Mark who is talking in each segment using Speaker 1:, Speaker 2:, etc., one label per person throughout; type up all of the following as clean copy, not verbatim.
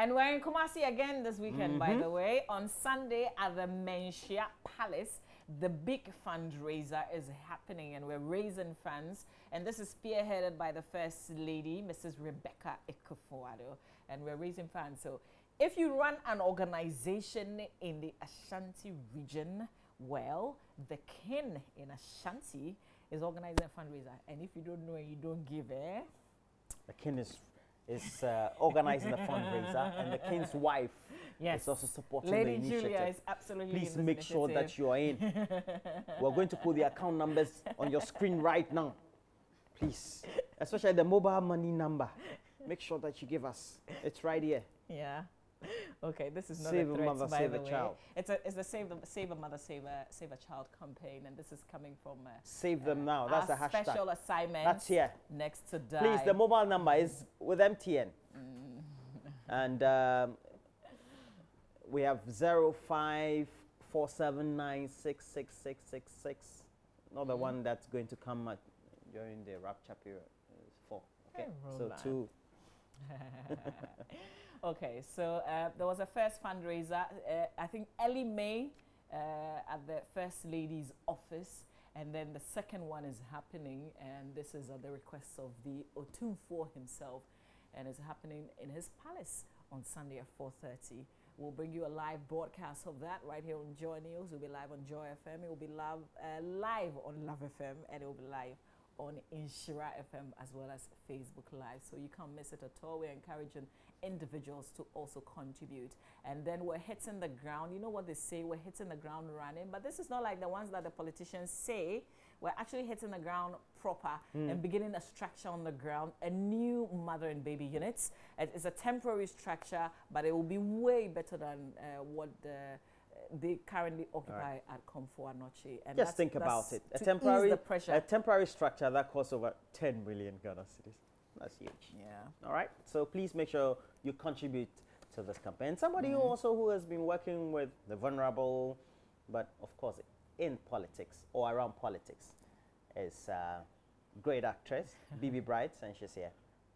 Speaker 1: And we're in Kumasi again this weekend, by the way. On Sunday at the Menchia Palace, the big fundraiser is happening and we're raising funds. And this is spearheaded by the First Lady, Mrs. Rebecca Akufo-Addo. And we're raising funds. So if you run an organization in the Ashanti region, well, the king in Ashanti is organizing a fundraiser. And if you don't know and you don't give,
Speaker 2: the king is organizing the fundraiser, and the king's wife is also supporting
Speaker 1: Lady
Speaker 2: the initiative.
Speaker 1: Julia is absolutely
Speaker 2: Please make sure that you are in. We're going to put the account numbers on your screen right now. Please, especially the mobile money number. Make sure that you give us. It's right here.
Speaker 1: Yeah. Okay, this is not
Speaker 2: Save
Speaker 1: a
Speaker 2: a
Speaker 1: threat,
Speaker 2: mother,
Speaker 1: by
Speaker 2: save
Speaker 1: the
Speaker 2: a
Speaker 1: way.
Speaker 2: child.
Speaker 1: It's the Save a Mother, Save a Child campaign, and this is coming from
Speaker 2: Save them now. That's the hashtag.
Speaker 1: Special assignment.
Speaker 2: That's here.
Speaker 1: Next to die.
Speaker 2: Please, the mobile number is with MTN, and we have 0547966666. Not the one that's going to come during the rapture period. It's 4. Okay, so 2.
Speaker 1: Okay, so there was a first fundraiser, I think early May at the First Lady's office, and then the second one is happening, and this is at the request of the Otumfuo himself, and it's happening in his palace on Sunday at 4:30. We'll bring you a live broadcast of that right here on Joy News. We'll be live on Joy FM, it will be live on Love FM, and it will be live on Inshira FM as well as Facebook Live. So you can't miss it at all. We're encouraging individuals to also contribute. And then we're hitting the ground. You know what they say, we're hitting the ground running. But this is not like the ones that the politicians say. We're actually hitting the ground proper and beginning a structure on the ground, a new mother and baby units. It's a temporary structure, but it will be way better than what they currently occupy at Akufo-Addo. And
Speaker 2: just think about it. A temporary structure that costs over 10 million Ghana cedis. That's huge.
Speaker 1: Yeah.
Speaker 2: All right. So please make sure you contribute to this campaign. Somebody who has been working with the vulnerable, but of course in politics or around politics, is great actress Bibi Bright, and she's here.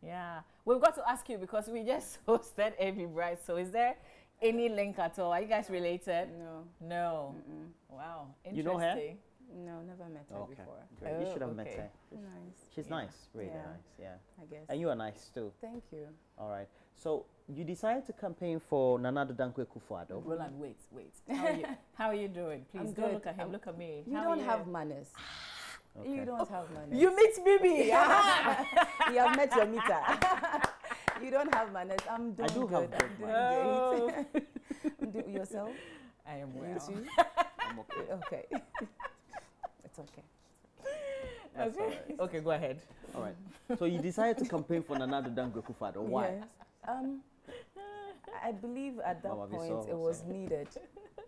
Speaker 1: Yeah. We've got to ask you because we just hosted Bibi Bright. So is there any link at all? Are you guys related?
Speaker 3: No.
Speaker 1: No. Wow. Interesting.
Speaker 2: You know her?
Speaker 3: No, never met her before.
Speaker 2: Great. You should have met her.
Speaker 3: Nice.
Speaker 2: She's nice, really nice, yeah.
Speaker 3: I guess.
Speaker 2: And you are nice too.
Speaker 3: Thank you.
Speaker 2: All right. So you decided to campaign for Nana Addo Dankwa Akufo-Addo.
Speaker 1: Roland, wait. How are you doing? Please don't look at him. Look at me.
Speaker 3: You don't have manners.
Speaker 2: Okay.
Speaker 3: You don't have manners.
Speaker 1: You meet Bibi.
Speaker 3: You have met your meter. You don't have manners. I'm doing
Speaker 2: do
Speaker 3: good.
Speaker 2: have
Speaker 3: I'm doing great. Yourself?
Speaker 1: I am well.
Speaker 3: You too?
Speaker 2: I'm okay.
Speaker 3: Okay. It's okay.
Speaker 2: That's all right.
Speaker 1: Okay, go ahead.
Speaker 2: All right. So you decided to campaign for Nana Addo Dankwa Akufo-Addo. Why?
Speaker 3: Yes. I believe at that point it was needed.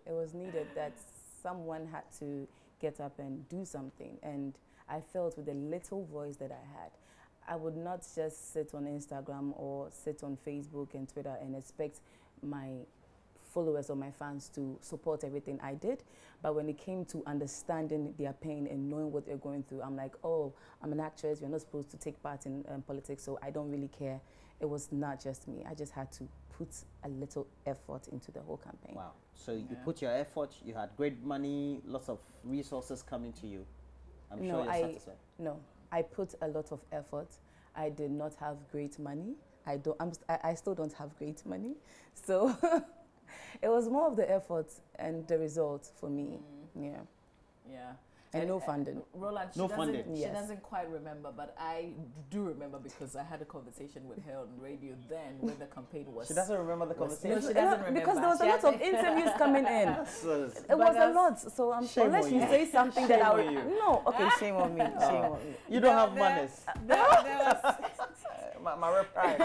Speaker 3: It was needed that someone had to get up and do something. And I felt with the little voice that I had, I would not just sit on Instagram or sit on Facebook and Twitter and expect my followers or my fans to support everything I did. But when it came to understanding their pain and knowing what they're going through, I'm like, oh, I'm an actress. You're not supposed to take part in politics, so I don't really care. It was not just me. I just had to put a little effort into the whole campaign.
Speaker 2: Wow. So you put your effort, you had great money, lots of resources coming to you. I'm sure you're satisfied.
Speaker 3: No, I put a lot of effort. I did not have great money. I still don't have great money. So it was more of the effort and the result for me. Yeah.
Speaker 1: Yeah.
Speaker 3: And no funding.
Speaker 1: Roland, she doesn't quite remember, but I do remember because I had a conversation with her on radio then when the campaign was.
Speaker 2: She doesn't remember the conversation?
Speaker 1: No, she doesn't remember.
Speaker 3: Because there was a lot of interviews coming in. It was a lot. So unless you say something that I would... No, okay, shame on me. Shame on me.
Speaker 2: You don't have manners.
Speaker 1: There was...
Speaker 2: my reply.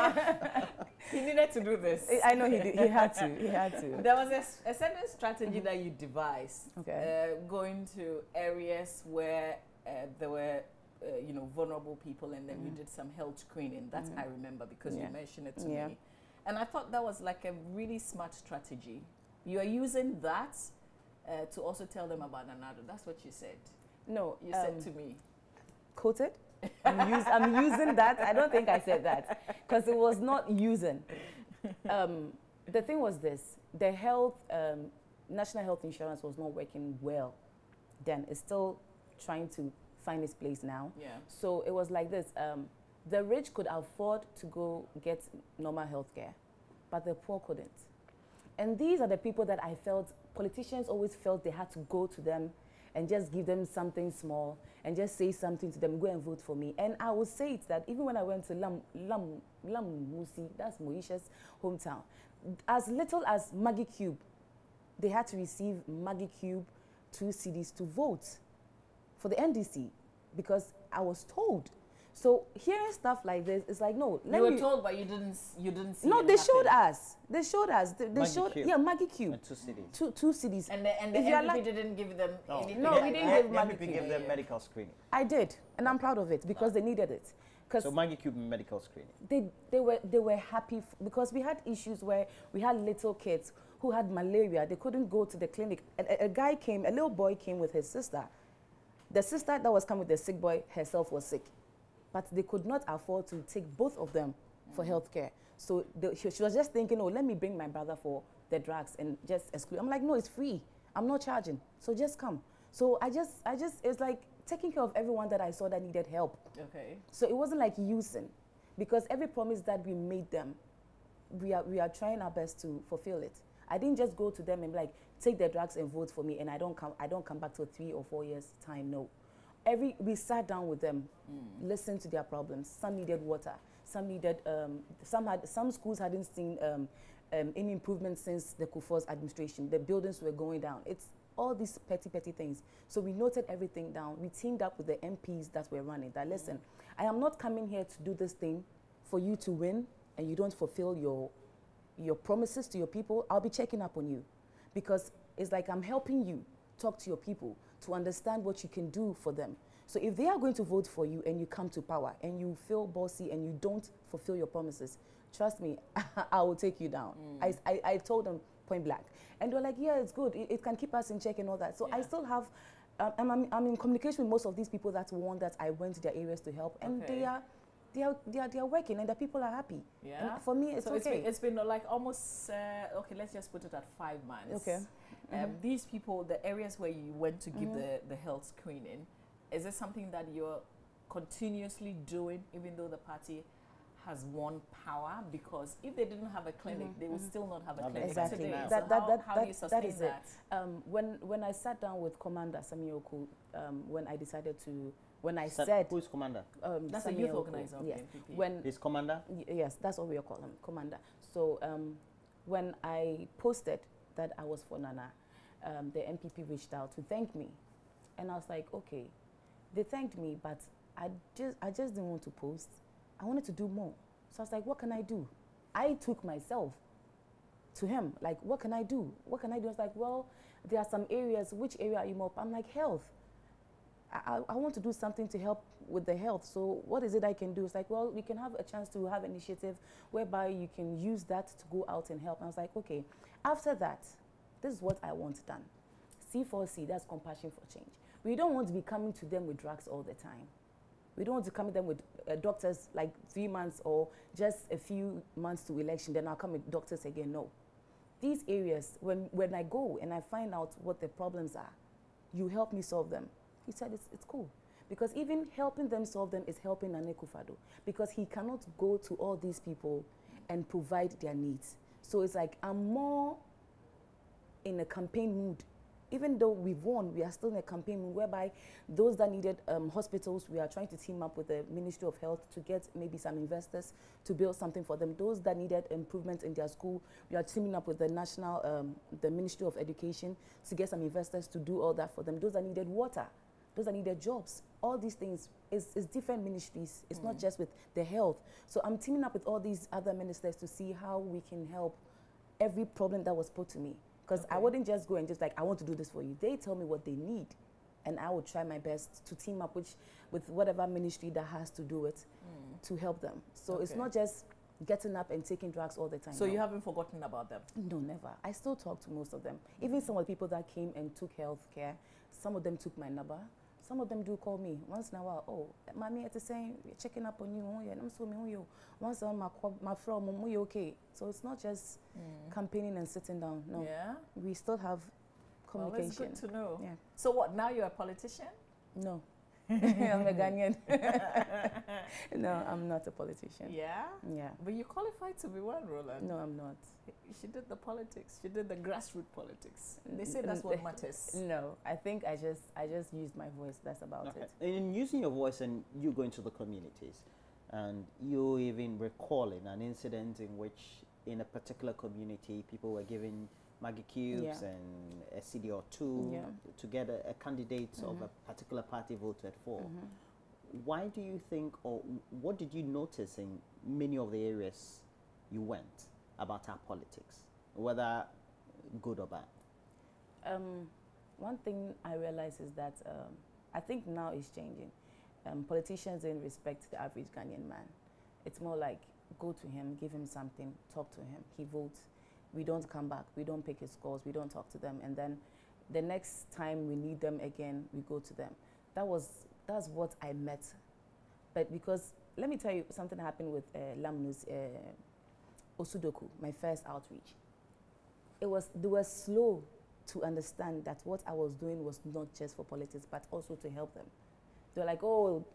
Speaker 1: He needed to do this.
Speaker 3: I know he did. He had to. He had to.
Speaker 1: There was a certain strategy that you devised.
Speaker 3: Okay.
Speaker 1: Going to areas where there were, vulnerable people, and then you did some health screening. That I remember because you mentioned it to me. And I thought that was like a really smart strategy. You are using that to also tell them about another. That's what you said.
Speaker 3: No.
Speaker 1: You said to me.
Speaker 3: Quoted? I'm using that. I don't think I said that because it was not using. The thing was this: the health, national health insurance was not working well. Then it's still trying to find its place now.
Speaker 1: Yeah.
Speaker 3: So it was like this: the rich could afford to go get normal health care, but the poor couldn't. And these are the people that I felt politicians always felt they had to go to them and just give them something small and just say something to them, go and vote for me. And I would say it that even when I went to Lam Musi, that's Moesha's hometown, as little as Maggie Cube, they had to receive Maggie Cube 2 CDs to vote for the NDC because I was told. So hearing stuff like this, it's like, no.
Speaker 1: You were told, but you didn't see.
Speaker 3: No,
Speaker 1: it
Speaker 3: they
Speaker 1: happen.
Speaker 3: showed us. They showed us. They showed.
Speaker 2: Cube.
Speaker 3: Yeah, Maggie Cube.
Speaker 2: And 2 CDs.
Speaker 3: Two CDs.
Speaker 1: And the
Speaker 3: If you are
Speaker 1: NPP
Speaker 3: like-
Speaker 1: didn't give them anything.
Speaker 3: No,
Speaker 1: like
Speaker 3: we didn't
Speaker 1: that.
Speaker 3: give
Speaker 2: The
Speaker 3: Maggie
Speaker 2: MPP
Speaker 3: Cube.
Speaker 2: gave them medical screening.
Speaker 3: I did, and I'm proud of it because they needed it. Because
Speaker 2: So Maggie Cube medical screening.
Speaker 3: they were happy because we had issues where we had little kids who had malaria. They couldn't go to the clinic. A guy came, a little boy came with his sister. The sister that was coming with the sick boy herself was sick, but they could not afford to take both of them for health care. So she was just thinking, oh, let me bring my brother for the drugs and just exclude. I'm like, no, it's free. I'm not charging. So just come. So I just, it's like taking care of everyone that I saw that needed help.
Speaker 1: Okay.
Speaker 3: So it wasn't like using, because every promise that we made them, we are trying our best to fulfill it. I didn't just go to them and be like, take the drugs and vote for me, and I don't come back till 3 or 4 years time. No, we sat down with them, listened to their problems. Some needed water, some needed some schools hadn't seen any improvement since the Kufuor's administration. The buildings were going down. It's all these petty things. So we noted everything down. We teamed up with the MPs that were running. That listen, I am not coming here to do this thing for you to win and you don't fulfill your promises to your people. I'll be checking up on you, because it's like I'm helping you talk to your people to understand what you can do for them. So if they are going to vote for you and you come to power and you feel bossy and you don't fulfill your promises, trust me, I will take you down. I told them point blank. And they're like, yeah, it's good. It can keep us in check and all that. So
Speaker 1: Yeah.
Speaker 3: I still have, I'm in communication with most of these people that want that I went to their areas to help. And
Speaker 1: Okay.
Speaker 3: they are working and the people are happy.
Speaker 1: Yeah.
Speaker 3: And for me, it's
Speaker 1: So
Speaker 3: okay.
Speaker 1: it's been like almost, okay, let's just put it at 5 months.
Speaker 3: Okay.
Speaker 1: These people, the areas where you went to give the health screening, is it something that you're continuously doing even though the party has won power? Because if they didn't have a clinic, they would still not have a clinic
Speaker 3: Exactly.
Speaker 1: today.
Speaker 3: That-
Speaker 1: So how do you sustain
Speaker 3: that is
Speaker 1: that?
Speaker 3: it. When I sat down with Commander Samioku, when I decided to, when I
Speaker 2: Sa-
Speaker 3: said,
Speaker 2: Who is commander?
Speaker 1: That's a youth
Speaker 3: Samioku,
Speaker 1: organizer of
Speaker 3: yes.
Speaker 1: the NPP.
Speaker 3: When
Speaker 2: Is commander?
Speaker 3: yes, that's what we are calling him, Commander. So when I posted that I was for Nana, the NPP reached out to thank me, and I was like, okay, they thanked me, but I just didn't want to post. I wanted to do more. So I was like, what can I do? I took myself to him, like, what can I do? What can I do? I was like, well, there are some areas. Which area are you more? I'm like, health. I want to do something to help with the health. So what is it I can do? It's like, well, we can have a chance to have an initiative whereby you can use that to go out and help. And I was like, okay, after that, this is what I want done. C4C, that's compassion for change. We don't want to be coming to them with drugs all the time. We don't want to come to them with doctors like 3 months or just a few months to election, then I'll come with doctors again. No. These areas, when I go and I find out what the problems are, you help me solve them. He said it's cool. Because even helping them solve them is helping Akufo-Addo. Because he cannot go to all these people and provide their needs. So it's like I'm more in a campaign mood. Even though we've won, we are still in a campaign mood whereby those that needed hospitals, we are trying to team up with the Ministry of Health to get maybe some investors to build something for them. Those that needed improvement in their school, we are teaming up with the the Ministry of Education to get some investors to do all that for them. Those that needed water, those that needed jobs, all these things is different ministries. It's not just with the health. So I'm teaming up with all these other ministers to see how we can help every problem that was put to me. Because I wouldn't just go and just like, I want to do this for you. They tell me what they need, and I will try my best to team up with whatever ministry that has to do it to help them. So it's not just getting up and taking drugs all the time.
Speaker 1: So
Speaker 3: no.
Speaker 1: you haven't forgotten about them?
Speaker 3: No, never. I still talk to most of them. Even some of the people that came and took health care, some of them took my number. some of them do call me once in a while. Oh, mommy, it's the same. Checking up on you. And I'm so me you. Once on my from you okay. So it's not just campaigning and sitting down. No.
Speaker 1: Yeah.
Speaker 3: We still have communication.
Speaker 1: Well, it's good to know.
Speaker 3: Yeah.
Speaker 1: So what? Now you're a politician?
Speaker 3: No. I'm a Ghanaian. No, I'm not a politician.
Speaker 1: Yeah?
Speaker 3: Yeah.
Speaker 1: But you qualified to be one, Roland.
Speaker 3: No, I'm not.
Speaker 1: She did the politics. She did the grassroots politics. They say that's what matters.
Speaker 3: No, I think I just used my voice. That's about it.
Speaker 2: In using your voice and you going to the communities, and you even recalling an incident in which in a particular community people were giving Maggie Cubes and a CD or two to get a candidate of a particular party voted for. Why do you think, or what did you notice in many of the areas you went about our politics, whether good or bad?
Speaker 3: One thing I realize is that I think now it's changing. Politicians didn't respect the average Ghanaian man. It's more like go to him, give him something, talk to him. He votes. We don't come back. We don't pick his scores. We don't talk to them. And then the next time we need them again, we go to them. That's what I met. But because, let me tell you something happened with Lamnu's Osudoku, my first outreach. They were slow to understand that what I was doing was not just for politics, but also to help them. They were like, oh,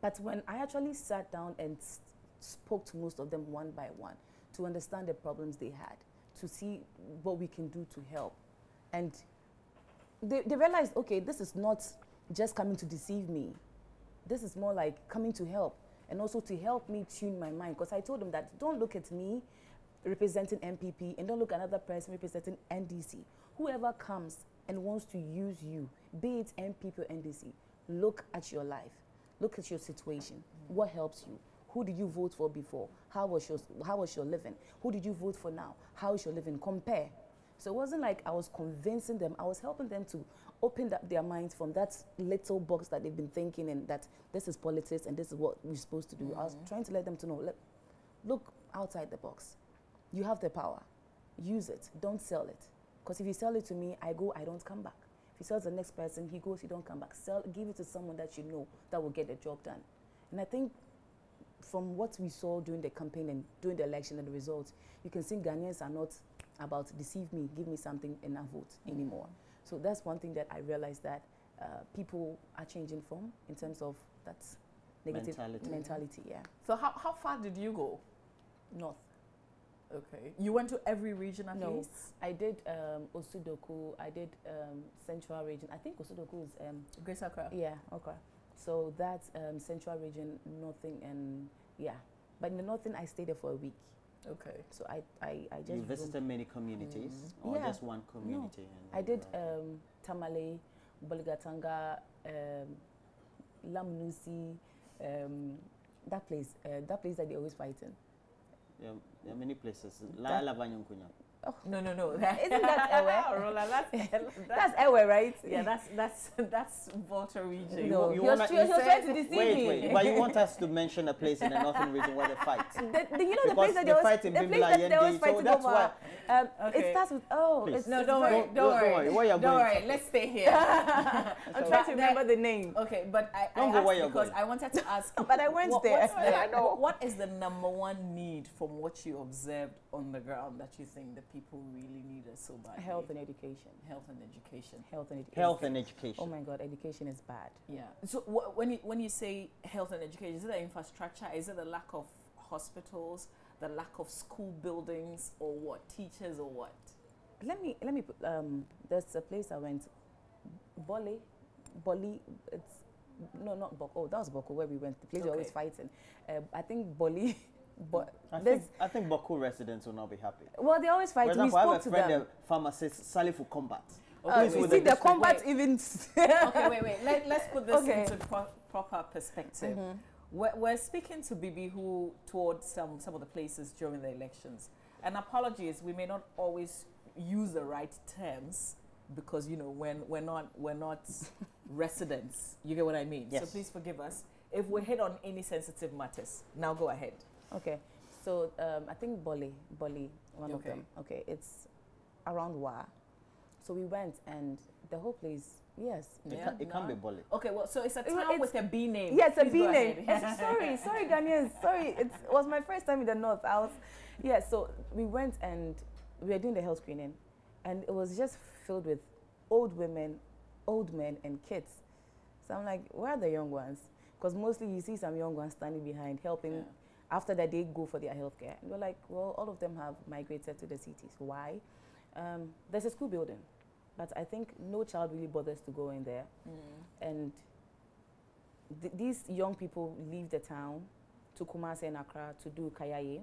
Speaker 3: but when I actually sat down and spoke to most of them one by one to understand the problems they had, to see what we can do to help. And they realized, okay, this is not just coming to deceive me. This is more like coming to help, and also to help me tune my mind. Because I told them that don't look at me representing MPP and don't look at another person representing NDC. Whoever comes and wants to use you, be it MPP or NDC, look at your life. Look at your situation. What helps you? Who did you vote for before? How was your living? Who did you vote for now? How is your living? Compare. So it wasn't like I was convincing them. I was helping them to open up their minds from that little box that they've been thinking in, that this is politics and this is what we're supposed to do. I was trying to let them to know, look outside the box. You have the power. Use it. Don't sell it. Because if you sell it to me, I go, I don't come back. If you sell to the next person, he goes, you don't come back. Give it to someone that you know that will get the job done. And I think from what we saw during the campaign and during the election and the results, you can see Ghanaians are not about deceive me, give me something and I vote anymore. So that's one thing that I realized that people are changing from in terms of that negative mentality. Yeah.
Speaker 1: So how far did you go?
Speaker 3: North.
Speaker 1: Okay. You went to every region at least?
Speaker 3: I did Osudoku, I did Central region. I think Osudoku is
Speaker 1: Greater Accra.
Speaker 3: Yeah, okay. So that's Central region, Northern, and yeah. But in the Northern, I stayed there for a week.
Speaker 1: Okay.
Speaker 3: So I just...
Speaker 2: You visited many communities or just one community?
Speaker 3: No. I did Tamale, Boligatanga, Lamnusi, that place that they're always fighting.
Speaker 2: Yeah, there are many places.
Speaker 3: Oh.
Speaker 1: No.
Speaker 3: Isn't that Ewe? That's Ewe, right?
Speaker 1: Yeah, that's Volta region.
Speaker 3: No, he was trying to deceive me.
Speaker 2: Wait, but you want us to mention a place in the northern region where they fight?
Speaker 3: The place that they always fight over.
Speaker 2: Why.
Speaker 3: It starts with
Speaker 1: Don't worry. Let's stay here.
Speaker 3: I'm trying to remember the name.
Speaker 1: Okay, but I asked because I wanted to ask.
Speaker 3: But I went there.
Speaker 1: What is the number one need from what you observed on the ground that you think the people really need us so badly?
Speaker 3: Health and education.
Speaker 1: Health and education.
Speaker 2: Health and education.
Speaker 3: Oh my God, education is bad.
Speaker 1: Yeah. So when you say health and education, is it the infrastructure? Is it the lack of hospitals, the lack of school buildings, or what? Teachers or what?
Speaker 3: Let me put, there's a place I went, Boli, it's, no, not Boko. Oh, that was Boko where we went. The place you're always fighting. I think Boli. But
Speaker 2: I think Baku residents will not be happy.
Speaker 3: Well, they always fight.
Speaker 2: For example, I have a friend, the pharmacist, Salifu Combat.
Speaker 3: You see the combat even...
Speaker 1: Okay, wait. Let's put this into proper perspective. We're speaking to Bibi who toured some of the places during the elections. And apologies, we may not always use the right terms because, you know, when we're not residents. You get what I mean?
Speaker 2: Yes.
Speaker 1: So please forgive us if we hit on any sensitive matters. Now go ahead.
Speaker 3: Okay, so I think Boli, one of them. Okay, it's around Wa. So we went, and the whole place, yes.
Speaker 2: It can't be bullet.
Speaker 1: Okay, well, so it's a town with a B name.
Speaker 3: Yes,
Speaker 1: Please
Speaker 3: a B
Speaker 1: go
Speaker 3: name.
Speaker 1: ahead.
Speaker 3: Sorry, Ghanaians. Sorry, it was my first time in the north. So we went and we were doing the health screening, and it was just filled with old women, old men, and kids. So I'm like, where are the young ones? Because mostly you see some young ones standing behind helping.
Speaker 1: Yeah.
Speaker 3: After that, they go for their healthcare. And we're like, well, all of them have migrated to the cities. Why? There's a school building, but I think no child really bothers to go in there. And these young people leave the town to Kumasi and Accra to do kayaye.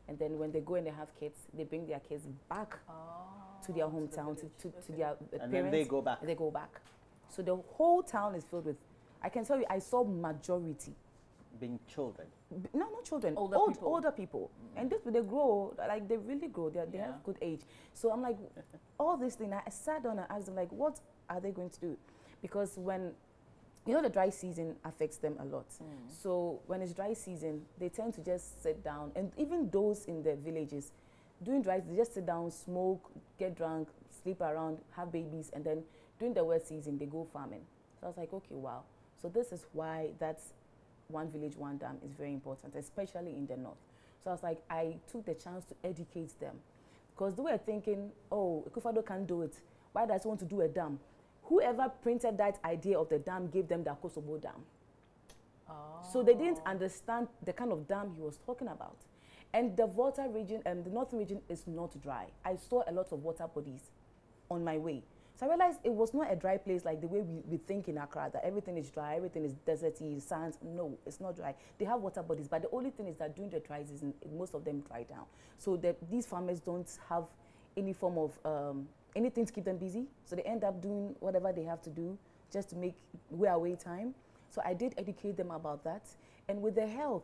Speaker 3: And then when they go and they have kids, they bring their kids back to their hometown, to their
Speaker 2: And
Speaker 3: parents.
Speaker 2: then they go back.
Speaker 3: They go back. So the whole town is filled with, I can tell you, I saw majority.
Speaker 2: Being children.
Speaker 3: No, not children.
Speaker 1: Older
Speaker 3: people. And this, they grow, like they really grow. They have good age. So I'm like, all this thing, I sat down and asked them, like, what are they going to do? Because when, you know, the dry season affects them a lot. So when it's dry season, they tend to just sit down. And even those in the villages, during dry, they just sit down, smoke, get drunk, sleep around, have babies, and then during the wet season, they go farming. So I was like, okay, wow. So this is why that's one village, one dam is very important, especially in the north. So I was like, I took the chance to educate them. Because they were thinking, oh, Akufo-Addo can't do it. Why does he want to do a dam? Whoever printed that idea of the dam gave them the Akosombo Dam. So they didn't understand the kind of dam he was talking about. And the Volta region and the northern region is not dry. I saw a lot of water bodies on my way. So I realized it was not a dry place like the way we think in Accra, that everything is dry, everything is deserty, sands. No, it's not dry. They have water bodies, but the only thing is that during the dry season, most of them dry down. So these farmers don't have any form of anything to keep them busy. So they end up doing whatever they have to do just to make wear away time. So I did educate them about that. And with the health,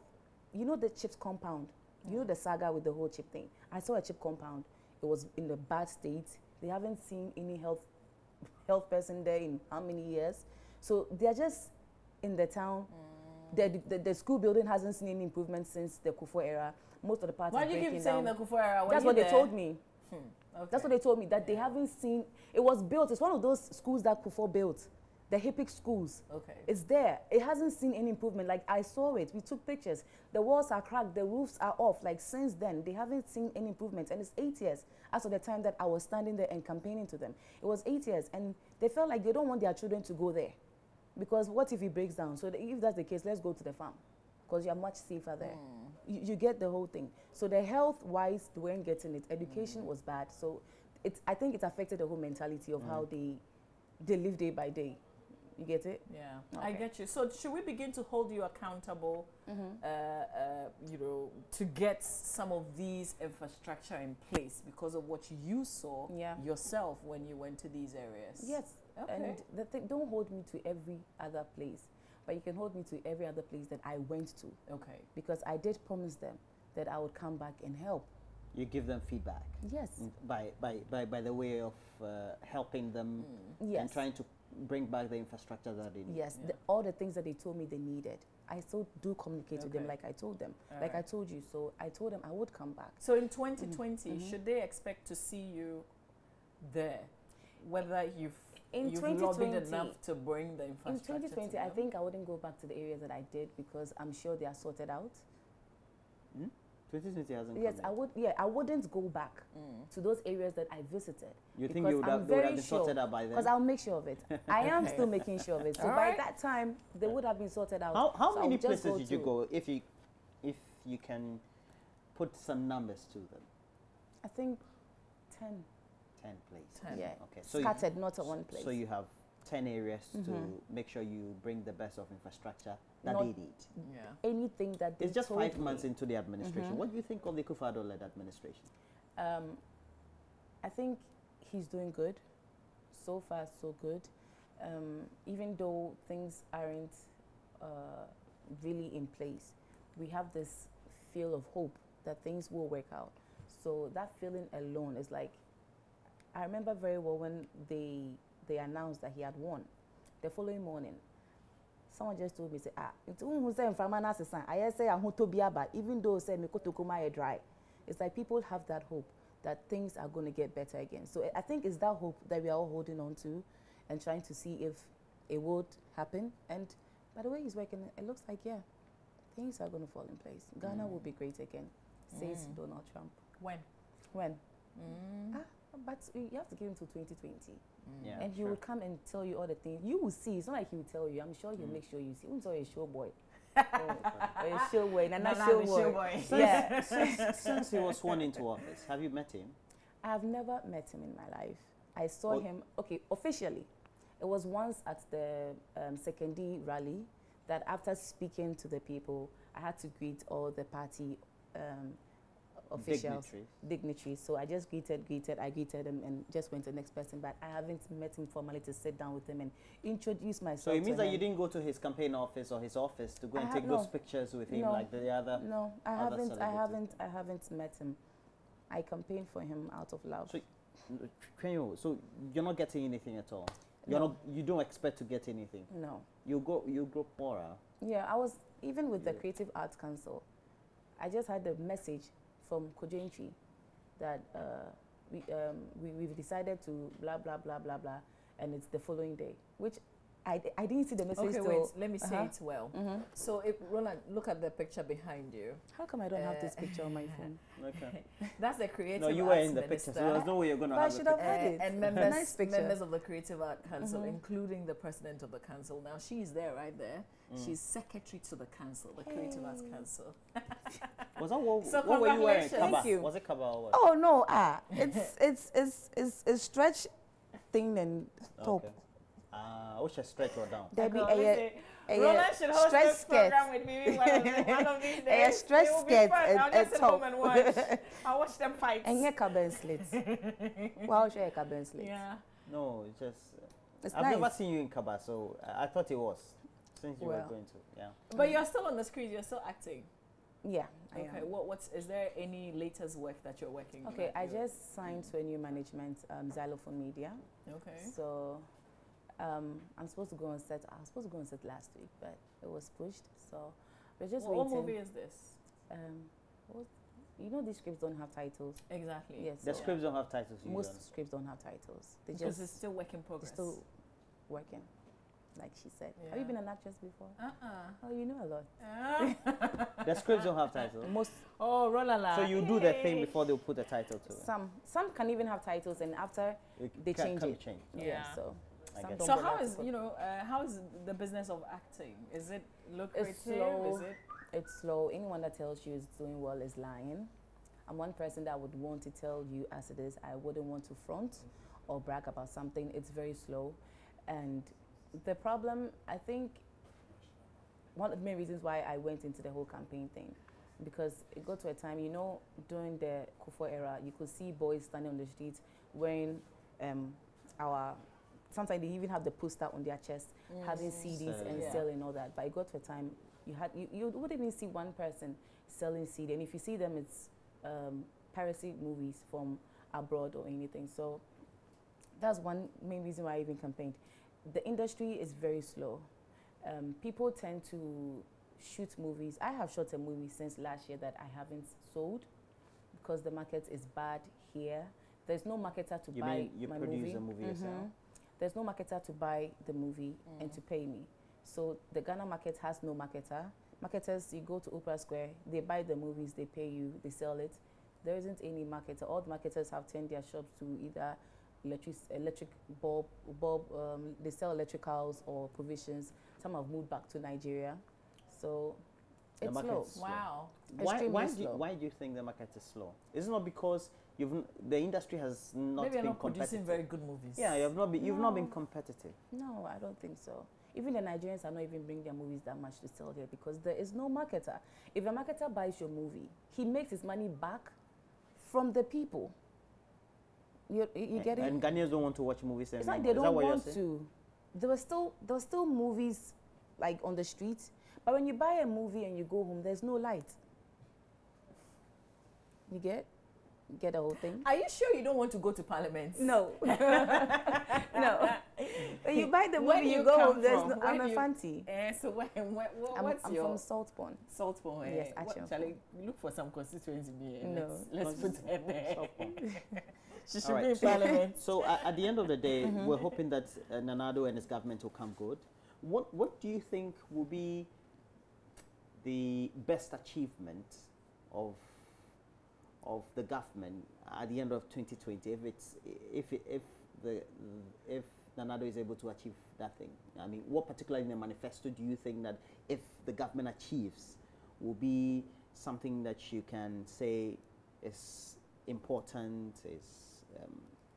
Speaker 3: you know the CHIPS compound, you know the saga with the whole chip thing. I saw a chip compound. It was in a bad state. They haven't seen any health person there in how many years. So they're just in the town. The school building hasn't seen any improvement since the Akufo era. Most of the parts
Speaker 1: Why
Speaker 3: are
Speaker 1: do you
Speaker 3: breaking
Speaker 1: keep saying
Speaker 3: down.
Speaker 1: the Akufo era?
Speaker 3: That's what they told me.
Speaker 1: Okay.
Speaker 3: That's what they told me, that they haven't seen. It was built. It's one of those schools that Akufo built. The HIPIC schools.
Speaker 1: Okay.
Speaker 3: It's there. It hasn't seen any improvement. Like, I saw it. We took pictures. The walls are cracked. The roofs are off. Like, since then, they haven't seen any improvement. And it's 8 years as of the time that I was standing there and campaigning to them. It was 8 years. And they felt like they don't want their children to go there. Because what if it breaks down? So if that's the case, let's go to the farm. Because you're much safer there. You get the whole thing. So the health-wise, they weren't getting it. Education was bad. So I think it affected the whole mentality of how they live day by day. You get it?
Speaker 1: Yeah,
Speaker 3: okay.
Speaker 1: I get you. So should we begin to hold you accountable, you know, to get some of these infrastructure in place because of what you saw yourself when you went to these areas?
Speaker 3: Yes.
Speaker 1: Okay.
Speaker 3: And the thing, don't hold me to every other place, but you can hold me to every other place that I went to. Okay. Because I did promise them that I would come back and help.
Speaker 2: You give them feedback.
Speaker 3: Yes.
Speaker 2: By the way of helping them and trying to bring back the infrastructure that they need.
Speaker 3: Yes, all the things that they told me they needed. I still do communicate to them like I told them. Like I told you. So I told them I would come back.
Speaker 1: So in 2020, should they expect to see you there? Whether you've lobbied enough to bring the infrastructure.
Speaker 3: In 2020, I think I wouldn't go back to the areas that I did because I'm sure they are sorted out.
Speaker 2: 2020 hasn't
Speaker 3: Yes,
Speaker 2: come yet.
Speaker 3: I wouldn't go back to those areas that I visited.
Speaker 2: You think you would have been sorted out by then?
Speaker 3: Because I'll make sure of it. I am still making sure of it. So by that time, they would have been sorted out.
Speaker 2: How many places did you go, if you can put some numbers to them?
Speaker 3: I think 10.
Speaker 2: 10 places.
Speaker 1: 10.
Speaker 3: Yeah.
Speaker 2: Okay. So
Speaker 3: scattered, not at one place.
Speaker 2: So you have 10 areas to make sure you bring the best of infrastructure that
Speaker 3: Not
Speaker 2: they need.
Speaker 3: Yeah. Anything that they
Speaker 2: It's just
Speaker 3: told
Speaker 2: 5
Speaker 3: me.
Speaker 2: months into the administration. What do you think of the Akufo-Addo-led administration?
Speaker 3: I think he's doing good. So far, so good. Even though things aren't really in place, we have this feel of hope that things will work out. So that feeling alone is like, I remember very well when they announced that he had won. The following morning, someone just told me, say, it's who say I say I'm to be about, even though say me kotokuma dry. It's like people have that hope that things are going to get better again. So I think it's that hope that we are all holding on to and trying to see if it would happen. And by the way he's working, it looks like, yeah, things are going to fall in place. Ghana will be great again, says Donald Trump.
Speaker 1: When?
Speaker 3: But you have to give him to 2020.
Speaker 2: Yeah,
Speaker 3: And he will come and tell you all the things. You will see. It's not like he will tell you. I'm sure he'll make sure you see. He'll tell you a show boy. A show boy. Nana show boy. Yeah.
Speaker 2: Since he was sworn into office, have you met him?
Speaker 3: I have never met him in my life. I saw him, okay, officially. It was once at the secondary rally that after speaking to the people, I had to greet all the party officials, dignitaries. So I just greeted, I greeted him and just went to the next person. But I haven't met him formally to sit down with him and introduce myself.
Speaker 2: So it means that you didn't go to his campaign office or his office to go and take those pictures with him like the other.
Speaker 3: No, I haven't met him. I campaigned for him out of love.
Speaker 2: So you're not getting anything at all. You don't expect to get anything.
Speaker 3: No.
Speaker 2: You grow poorer.
Speaker 3: Yeah, I was even with the Creative Arts Council. I just had a message from Kojenchi that we've decided to blah blah blah blah blah, and it's the following day, which I didn't see the message.
Speaker 1: Okay, wait. Let me say it well. So, Roland, look at the picture behind you.
Speaker 3: How come I don't have this picture on my phone?
Speaker 2: Okay.
Speaker 1: That's the Creative
Speaker 2: No, you
Speaker 1: Arts
Speaker 2: were in the
Speaker 1: Minister.
Speaker 2: picture, so there's no way you're going to have
Speaker 3: I should have had it.
Speaker 1: And members of the Creative Art Council, including the president of the council. Now, she's there, right there. She's secretary to the council, the Creative Arts Council.
Speaker 2: Was that what,
Speaker 1: So
Speaker 2: what were you wearing?
Speaker 1: congratulations.
Speaker 3: Thank you.
Speaker 2: Was it kaba or what?
Speaker 3: Oh no, it's stretch thing and top.
Speaker 2: Okay. I wish I stretch or down.
Speaker 3: There be
Speaker 1: Roland should host
Speaker 3: stretch
Speaker 1: this program with me one of these days.
Speaker 3: A stretch
Speaker 1: It will be
Speaker 3: skirt
Speaker 1: fun. I'll
Speaker 3: and
Speaker 1: just sit
Speaker 3: top.
Speaker 1: home and watch. I'll watch them fight.
Speaker 3: And yeah, carbon slits. Wow, share carbon slits.
Speaker 1: Yeah.
Speaker 2: No, it's just
Speaker 3: It's
Speaker 2: I've
Speaker 3: nice.
Speaker 2: never seen you in kaba, so I thought it was since you were going to. Yeah.
Speaker 1: But you're still on the screen. You're still acting.
Speaker 3: Yeah. I
Speaker 1: Okay.
Speaker 3: am.
Speaker 1: Is there any latest work that you're working on?
Speaker 3: Okay, I just signed to a new management, Xylophone Media.
Speaker 1: Okay.
Speaker 3: So I'm supposed to go on set. I was supposed to go on set last week, but it was pushed. So we're just waiting.
Speaker 1: What movie is this?
Speaker 3: You know, these scripts don't have titles.
Speaker 1: Exactly.
Speaker 3: Yes.
Speaker 2: The
Speaker 3: so
Speaker 2: scripts don't have titles.
Speaker 3: most scripts don't have titles. They
Speaker 1: Because
Speaker 3: just
Speaker 1: it's still work in
Speaker 3: they're
Speaker 1: progress.
Speaker 3: still working, like she said. Have you been an actress before? Oh, you know a lot.
Speaker 2: The scripts don't have titles.
Speaker 3: Most
Speaker 1: Oh, Rolala.
Speaker 2: So you do the thing before they'll put a title to it.
Speaker 3: some can even have titles, and after they change it.
Speaker 1: Yeah.
Speaker 3: So
Speaker 2: I
Speaker 3: some
Speaker 2: get
Speaker 3: don't
Speaker 1: So
Speaker 3: bother
Speaker 1: how
Speaker 3: to
Speaker 1: is
Speaker 3: put-
Speaker 1: how is the business of acting? Is it lucrative?
Speaker 3: It's slow.
Speaker 1: Is it?
Speaker 3: It's slow. Anyone that tells you it's doing well is lying. I'm one person that would want to tell you as it is. I wouldn't want to front or brag about something. It's very slow. And the problem, I think, one of the main reasons why I went into the whole campaign thing, because it got to a time, you know, during the Akufo era, you could see boys standing on the streets wearing sometimes they even have the poster on their chest, having CDs and selling all that. But it got to a time, you wouldn't even see one person selling CD. And if you see them, it's piracy movies from abroad or anything. So that's one main reason why I even campaigned. The industry is very slow. People tend to shoot movies. I have shot a movie since last year that I haven't sold because the market is bad here. There's no marketer to buy my movie.
Speaker 2: You produce a movie yourself?
Speaker 3: There's no marketer to buy the movie and to pay me. So the Ghana market has no marketer. Marketers, you go to Opera Square, they buy the movies, they pay you, they sell it. There isn't any marketer. All the marketers have turned their shops to either electric bulb, they sell electricals or provisions. Some have moved back to Nigeria. So it's slow.
Speaker 1: Wow.
Speaker 2: Why do you think the market is slow? Is it not because the industry has not
Speaker 1: Maybe
Speaker 2: been
Speaker 1: you're not
Speaker 2: competitive?
Speaker 1: producing very good movies.
Speaker 2: Yeah, you've not been competitive.
Speaker 3: No, I don't think so. Even the Nigerians are not even bringing their movies that much to sell here because there is no marketer. If a marketer buys your movie, he makes his money back from the people. You get it?
Speaker 2: And Ghanaians don't want to watch movies anymore.
Speaker 3: It's like they don't want to. There were still movies like on the streets, but when you buy a movie and you go home, there's no light. You get the whole thing?
Speaker 1: Are you sure you don't want to go to Parliament?
Speaker 3: No. No. you buy the
Speaker 1: where
Speaker 3: movie,
Speaker 1: do
Speaker 3: you go
Speaker 1: come
Speaker 3: home. There's
Speaker 1: from?
Speaker 3: no,
Speaker 1: Where
Speaker 3: I'm
Speaker 1: do
Speaker 3: a
Speaker 1: you-
Speaker 3: fancy.
Speaker 1: So what's
Speaker 3: I'm
Speaker 1: your
Speaker 3: from Saltburn.
Speaker 1: Saltburn?
Speaker 3: Yes, actually.
Speaker 1: Charlie, look for some constituency here.
Speaker 3: No.
Speaker 1: Let's put her there. She should
Speaker 2: All
Speaker 1: be
Speaker 2: right.
Speaker 1: in parliament.
Speaker 2: So at the end of the day, we're hoping that Nana-Addo and his government will come good. What do you think will be the best achievement of the government at the end of 2020 if Nana-Addo is able to achieve that thing? I mean, what particularly in the manifesto do you think that if the government achieves will be something that you can say is important, is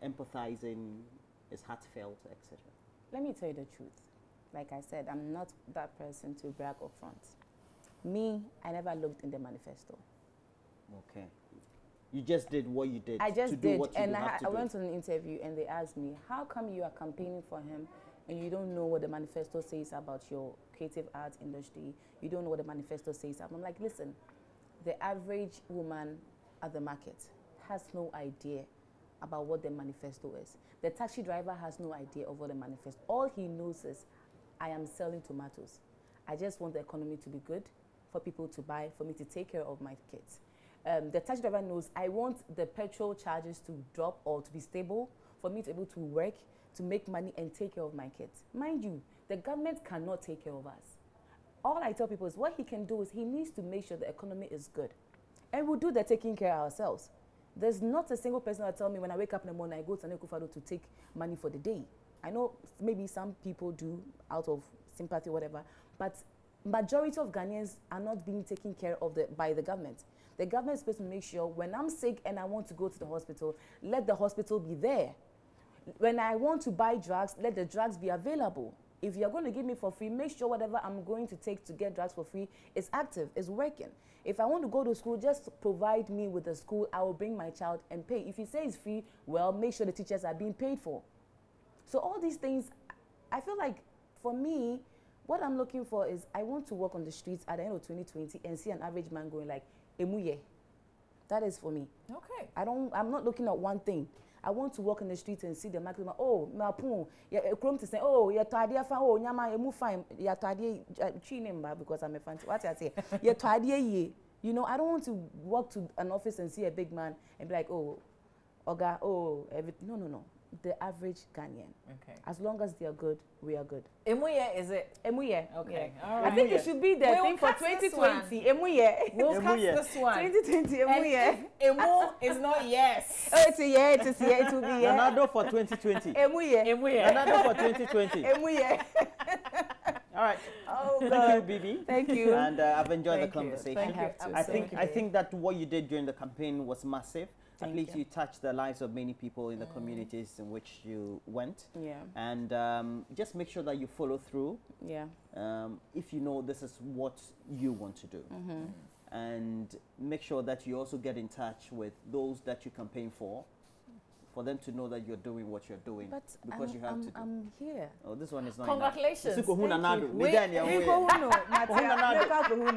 Speaker 2: empathizing, is heartfelt, etc.?
Speaker 3: Let me tell you the truth. Like I said, I'm not that person to brag up front. Me, I never looked in the manifesto.
Speaker 2: Okay. You just did what you did.
Speaker 3: I just
Speaker 2: to do
Speaker 3: did,
Speaker 2: what you
Speaker 3: and
Speaker 2: have to
Speaker 3: I
Speaker 2: do.
Speaker 3: went to an interview and they asked me, how come you are campaigning for him and you don't know what the manifesto says about your creative arts industry? You don't know what the manifesto says. I'm like, listen, the average woman at the market has no idea about what the manifesto is. The taxi driver has no idea of what the manifesto. All he knows is, I am selling tomatoes. I just want the economy to be good, for people to buy, for me to take care of my kids. The taxi driver knows I want the petrol charges to drop or to be stable, for me to be able to work, to make money and take care of my kids. Mind you, the government cannot take care of us. All I tell people is what he can do is he needs to make sure the economy is good. And we'll do the taking care ourselves. There's not a single person that tell me when I wake up in the morning, I go to Akufo-Addo to take money for the day. I know maybe some people do out of sympathy, whatever, but majority of Ghanaians are not being taken care of by the government. The government is supposed to make sure when I'm sick and I want to go to the hospital, let the hospital be there. When I want to buy drugs, let the drugs be available. If you're going to give me for free, make sure whatever I'm going to take to get drugs for free is active, is working. If I want to go to school, just provide me with the school. I will bring my child and pay. If you say it's free, well, make sure the teachers are being paid for. So all these things, I feel like for me, what I'm looking for is I want to walk on the streets at the end of 2020 and see an average man going like, Emuye. That is for me.
Speaker 1: Okay.
Speaker 3: I'm not looking at one thing. I want to walk in the streets and see the maximum. Oh, Mapun, yeah, Chrome to say, oh, you're tidy, oh, Nyama, emu fine, you're tidy, Chinimba, because I'm a fan. What I say, you're tidy, you know, I don't want to walk to an office and see a big man and be like, oh, Oga, oh, everything. No. The average Ghanaian.
Speaker 1: Okay.
Speaker 3: As long as they are good, we are good.
Speaker 1: Emuye, is it?
Speaker 3: Emuye.
Speaker 1: Okay.
Speaker 3: Yeah.
Speaker 1: All
Speaker 3: I think
Speaker 1: right.
Speaker 3: it should be the
Speaker 1: We'll
Speaker 3: thing for
Speaker 1: cut this
Speaker 3: 2020. Emuye.
Speaker 1: We'll cut
Speaker 2: Emuye.
Speaker 1: this one.
Speaker 3: 2020.
Speaker 1: And
Speaker 3: Emuye.
Speaker 1: if Emu is not yes.
Speaker 3: Oh, it's a yeah. It is yeah. It will be yeah.
Speaker 2: Nana-Addo for 2020.
Speaker 3: Emuye.
Speaker 1: Emuye.
Speaker 2: Nana-Addo for 2020.
Speaker 3: Emuye.
Speaker 2: All right.
Speaker 3: Oh
Speaker 2: Thank
Speaker 3: God.
Speaker 2: you, Bibi.
Speaker 3: Thank you.
Speaker 2: And I've enjoyed
Speaker 1: Thank
Speaker 2: the
Speaker 1: you.
Speaker 2: conversation.
Speaker 3: Thank you.
Speaker 2: I think that what you did during the campaign was massive. At
Speaker 3: Thank
Speaker 2: least
Speaker 3: you.
Speaker 2: you touched the lives of many people in the communities in which you went.
Speaker 3: Yeah.
Speaker 2: And just make sure that you follow through.
Speaker 3: Yeah.
Speaker 2: If you know this is what you want to do. And make sure that you also get in touch with those that you campaign for them to know that you're doing what you're doing.
Speaker 3: But
Speaker 2: because you have to do.
Speaker 3: I'm here.
Speaker 2: Oh, this one is not
Speaker 1: Congratulations.
Speaker 2: enough.
Speaker 3: Thank
Speaker 2: Nana-Addo.
Speaker 3: you.
Speaker 2: Midania, we-
Speaker 3: People who know, Matia,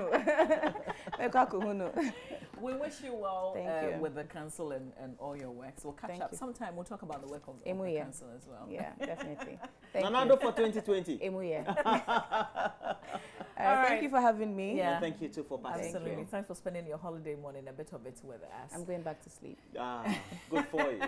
Speaker 1: We wish you well
Speaker 3: Thank you.
Speaker 1: with the council and all your works. We'll catch
Speaker 3: Thank
Speaker 1: up
Speaker 3: you.
Speaker 1: sometime. We'll talk about the work of the
Speaker 3: Emuye.
Speaker 1: council as well.
Speaker 3: Yeah, definitely. Thank
Speaker 2: Nana-Addo
Speaker 3: you.
Speaker 2: for 2020.
Speaker 3: Emuye.
Speaker 1: right.
Speaker 3: Thank you for having me.
Speaker 1: Yeah.
Speaker 2: And thank you too for participating.
Speaker 1: Absolutely.
Speaker 3: you.
Speaker 1: Thanks for spending your holiday morning, a bit of it with us.
Speaker 3: I'm going back to sleep.
Speaker 2: Good for you.